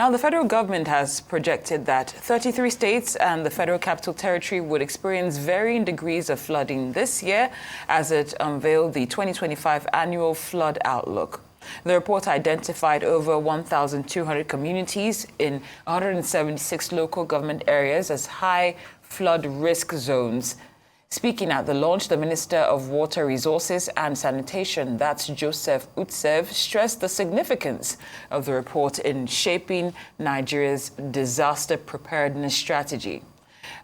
Now, the federal government has projected that 33 states and the Federal Capital Territory would experience varying degrees of flooding this year as it unveiled the 2025 annual flood outlook. The report identified over 1,200 communities in 176 local government areas as high flood risk zones. Speaking at the launch, the Minister of Water Resources and Sanitation, that's Joseph Utsev, stressed the significance of the report in shaping Nigeria's disaster preparedness strategy.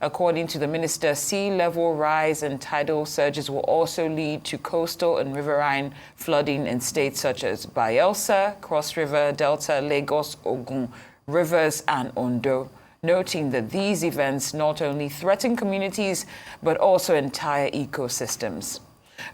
According to the minister, sea level rise and tidal surges will also lead to coastal and riverine flooding in states such as Bayelsa, Cross River, Delta, Lagos, Ogun, Rivers, and Ondo, noting that these events not only threaten communities, but also entire ecosystems.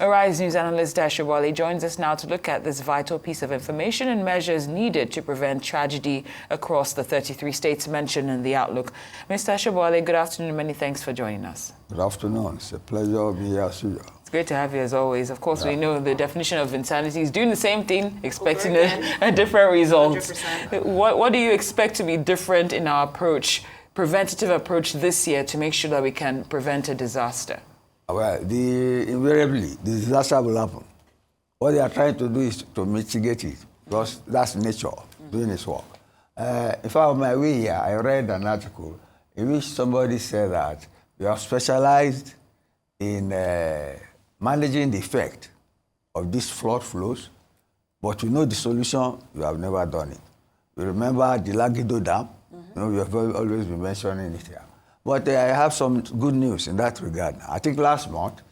Arise News analyst Dayo Sobowale joins us now to look at this vital piece of information and measures needed to prevent tragedy across the 33 states mentioned in the outlook. Mr. Sobowale, good afternoon and many thanks for joining us. Good afternoon. It's a pleasure being here as usual. It's great to have you as always. Of course, we know the definition of insanity is doing the same thing, expecting a different result. 100%. What do you expect to be different in our approach, preventative approach this year to make sure that we can prevent a disaster? Well, invariably, the disaster will happen. What they are trying to do is to mitigate it, because that's nature doing its work. In fact, on my way here, I read an article in which somebody said that we are specialized in managing the effect of these flood flows, but we know the solution, we have never done it. You remember the Lagido Dam? We have always been mentioning it here. But I have some good news in that regard. I think last month,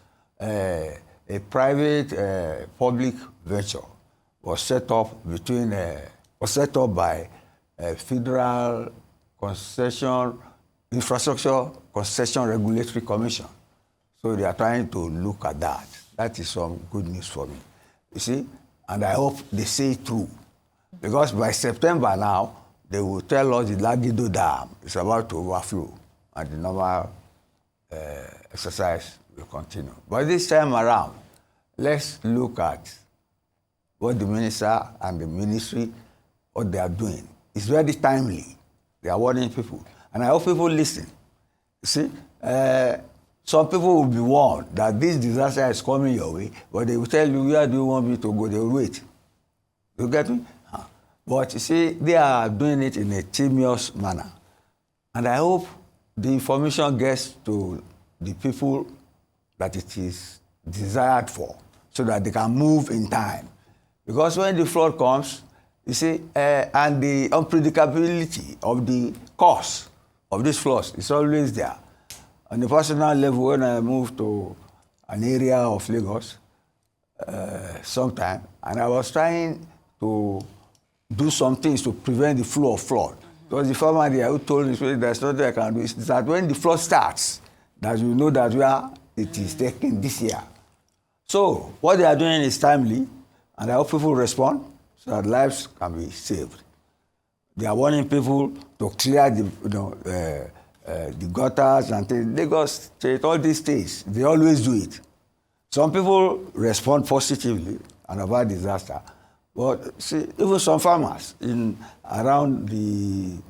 a private public venture was set up by Federal Infrastructure Concession Regulatory Commission. So they are trying to look at that. That is some good news for me. You see, and I hope they see it through, because by September now, they will tell us the Lagido Dam is about to overflow, and the normal exercise will continue. But this time around, let's look at what the minister and the ministry, what they are doing. It's very timely. They are warning people. And I hope people listen. You see, some people will be warned that this disaster is coming your way, but they will tell you, where do you want me to go? They will wait. You get me? But you see, they are doing it in a tedious manner. And I hope the information gets to the people that it is desired for, so that they can move in time. Because when the flood comes, you see, and the unpredictability of the cause of these floods is always there. On the personal level, when I moved to an area of Lagos sometime, and I was trying to do some things to prevent the flow of flood. Because the farmer there who told me there's nothing I can do, is that when the flood starts, that you know that where it is taking this year. So what they are doing is timely, and I hope people respond so that lives can be saved. They are warning people to clear the gutters and things. Lagos State, all these states, they always do it. Some people respond positively and avoid disaster. But see, even some farmers around the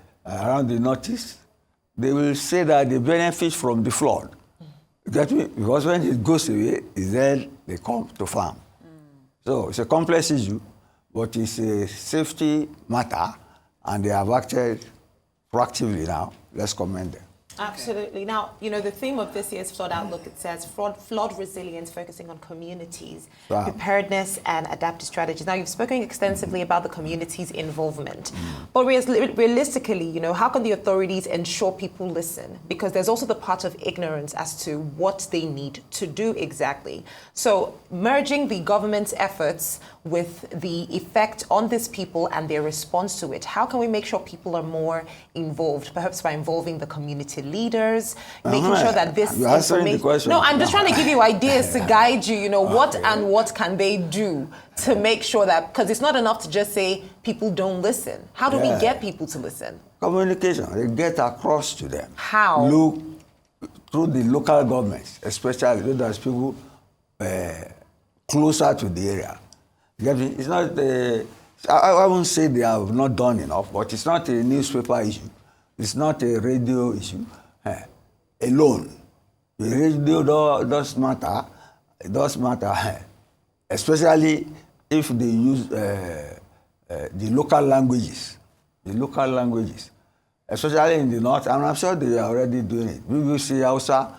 northeast, they will say that they benefit from the flood. Get me? Because when it goes away, then they come to farm. So it's a complex issue, but it's a safety matter, and they have acted proactively now. Let's commend them. Absolutely. Now, the theme of this year's flood outlook, it says flood resilience, focusing on communities, preparedness and adaptive strategies. Now, you've spoken extensively about the community's involvement. But realistically, how can the authorities ensure people listen? Because there's also the part of ignorance as to what they need to do exactly. So merging the government's efforts with the effect on these people and their response to it, how can we make sure people are more involved, perhaps by involving the community leaders, making sure that this information... No, I'm just trying to give you ideas to guide you, what can they do to make sure that, because it's not enough to just say people don't listen. How do we get people to listen? Communication, they get across to them. How? Look through the local governments, especially those people closer to the area. It's not I won't say they have not done enough, but it's not a newspaper issue. It's not a radio issue alone. The radio does matter. It does matter, especially if they use the local languages. The local languages, especially in the north, and I'm sure they are already doing it. BBC, Hausa,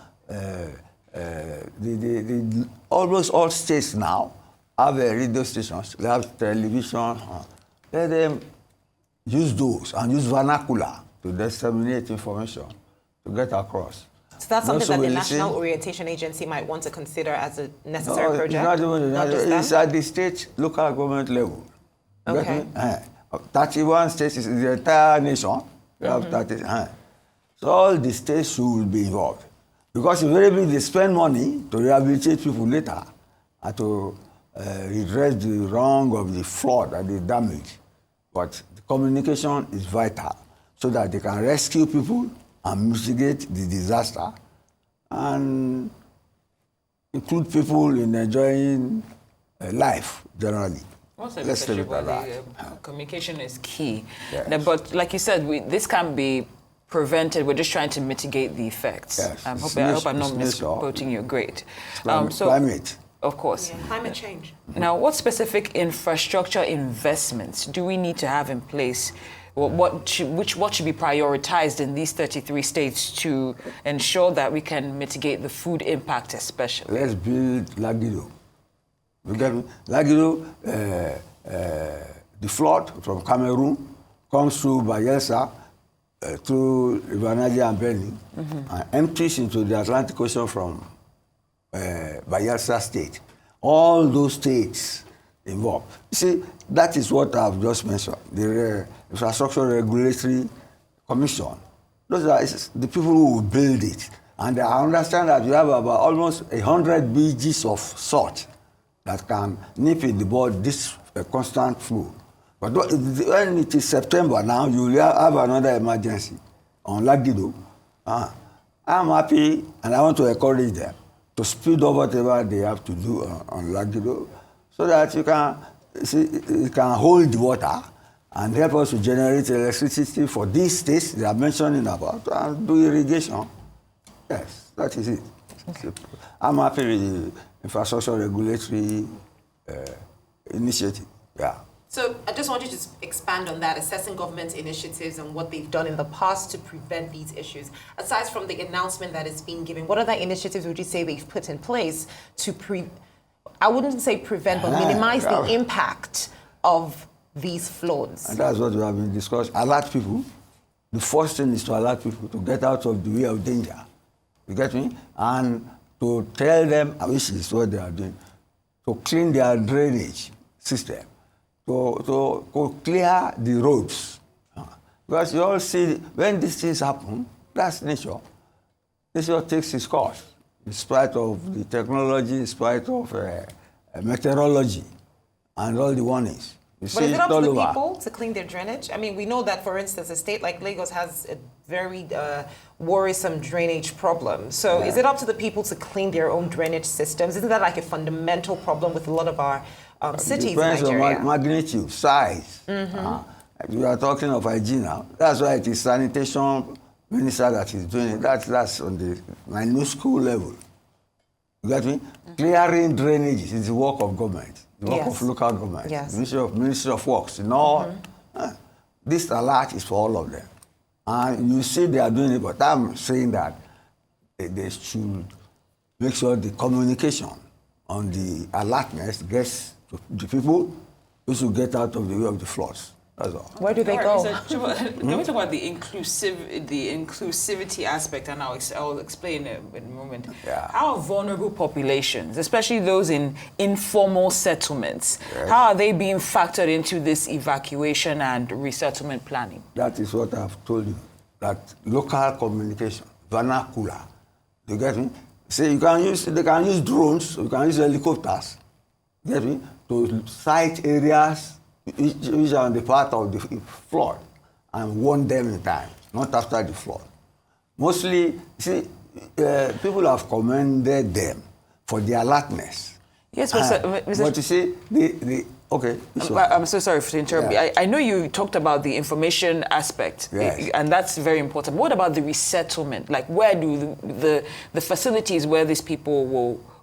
almost all states now have radio stations, they have television. Let them use those and use vernacular to disseminate information, to get across. So that's something that the National Orientation Agency might want to consider as a necessary project? It's not even it's at the state, local government level. Okay. 31 states is the entire nation. We have 30. So all the states should be involved. Because invariably they spend money to rehabilitate people later and to redress the wrong of the flood and the damage. But the communication is vital so that they can rescue people and mitigate the disaster and include people in enjoying life generally. Let's leave it at that. Communication is key. Yes. But like you said, this can be prevented. We're just trying to mitigate the effects. Yes. I hope I'm not misquoting you. Great. Climate. Of course. Yeah, climate change. Now, what specific infrastructure investments do we need to have in place? What should be prioritized in these 33 states to ensure that we can mitigate the food impact especially? Let's build Lagido. Lagido, the flood from Cameroon comes through Bayelsa, through Rivanaja and Benny, and empties into the Atlantic Ocean from Bayelsa State. All those states involved. You see, that is what I've just mentioned, the Infrastructure Regulatory Commission. Those are the people who will build it. And I understand that you have about almost 100 BGs of salt that can nip in the bud this constant flow. But when it is September now, you will have another emergency on Lagido. I'm happy and I want to encourage them to speed up whatever they have to do on Lagido so that you can hold the water and help us to generate electricity for these states they are mentioning about and do irrigation. Yes, that is it. Okay. I'm happy with the infrastructure regulatory initiative. Yeah. So I just want you to expand on that, assessing government initiatives and what they've done in the past to prevent these issues. Aside from the announcement that is being given, what other initiatives would you say they've put in place to I wouldn't say prevent, but minimize the impact of these floods? And that's what we have been discussing. Alert people. The first thing is to alert people to get out of the way of danger. You get me? And to tell them, which is what they are doing, to clean their drainage system, to clear the roads. Because you all see, when these things happen, that's nature. Nature takes its course, in spite of the technology, in spite of meteorology, and all the warnings. But is it up to the people to clean their drainage? I mean, we know that, for instance, a state like Lagos has a very worrisome drainage problem. So is it up to the people to clean their own drainage systems? Isn't that like a fundamental problem with a lot of our cities in Nigeria? Depends on magnitude, size. We are talking of hygiene now. That's why it is sanitation minister that is doing it. That's on the minuscule level. You get me? Clearing drainages is the work of government. The work of local government, Ministry of Works, this alert is for all of them. And you see they are doing it, but I'm saying that they should make sure the communication on the alertness gets to the people who should get out of the way of the floods. That's all. Where do they go? Let me talk about the inclusivity aspect, and I'll explain it in a moment. Yeah. How are vulnerable populations, especially those in informal settlements, how are they being factored into this evacuation and resettlement planning? That is what I've told you, that local communication, vernacular. You get me? See, they can use drones, you can use helicopters, you get me, to site areas which are on the path of the flood and warn them in time, not after the flood. Mostly, see, people have commended them for their alertness. Yes, but you see, Okay. I'm so sorry to interrupt. Yeah. I know you talked about the information aspect, yes. and that's very important. What about the resettlement? Like, where do the facilities where these people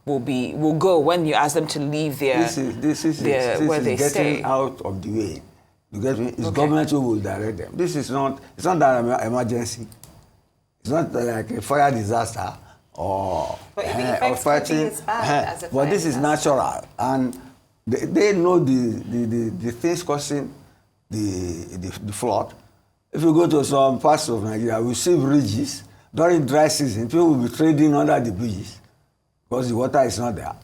will go when you ask them to leave This is getting stay out of the way. You get me? It's government who will direct them. It's not that emergency. It's not like a fire disaster or fighting. But this is natural, and they know the things causing the flood. If you go to some parts of Nigeria, we see bridges during dry season. People will be trading under the bridges because the water is not there.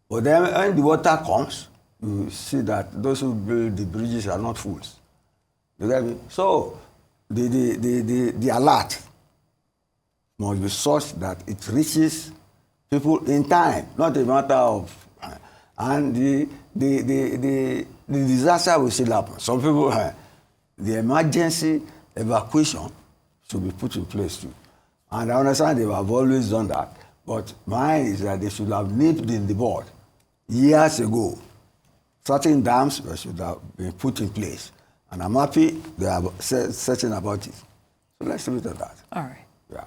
But then when the water comes, you see that those who build the bridges are not fools. You get me? So the alert must be such that it reaches people in time, not a matter of, and the disaster will still happen. Some people, the emergency evacuation should be put in place too. And I understand they have always done that, but mine is that they should have nipped in the bud years ago. Certain dams should have been put in place. And I'm happy they are certain about it. So let's leave it at that. All right. Yeah.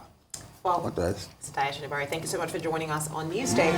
Well, what else? Mr. Dayo, thank you so much for joining us on Newsday.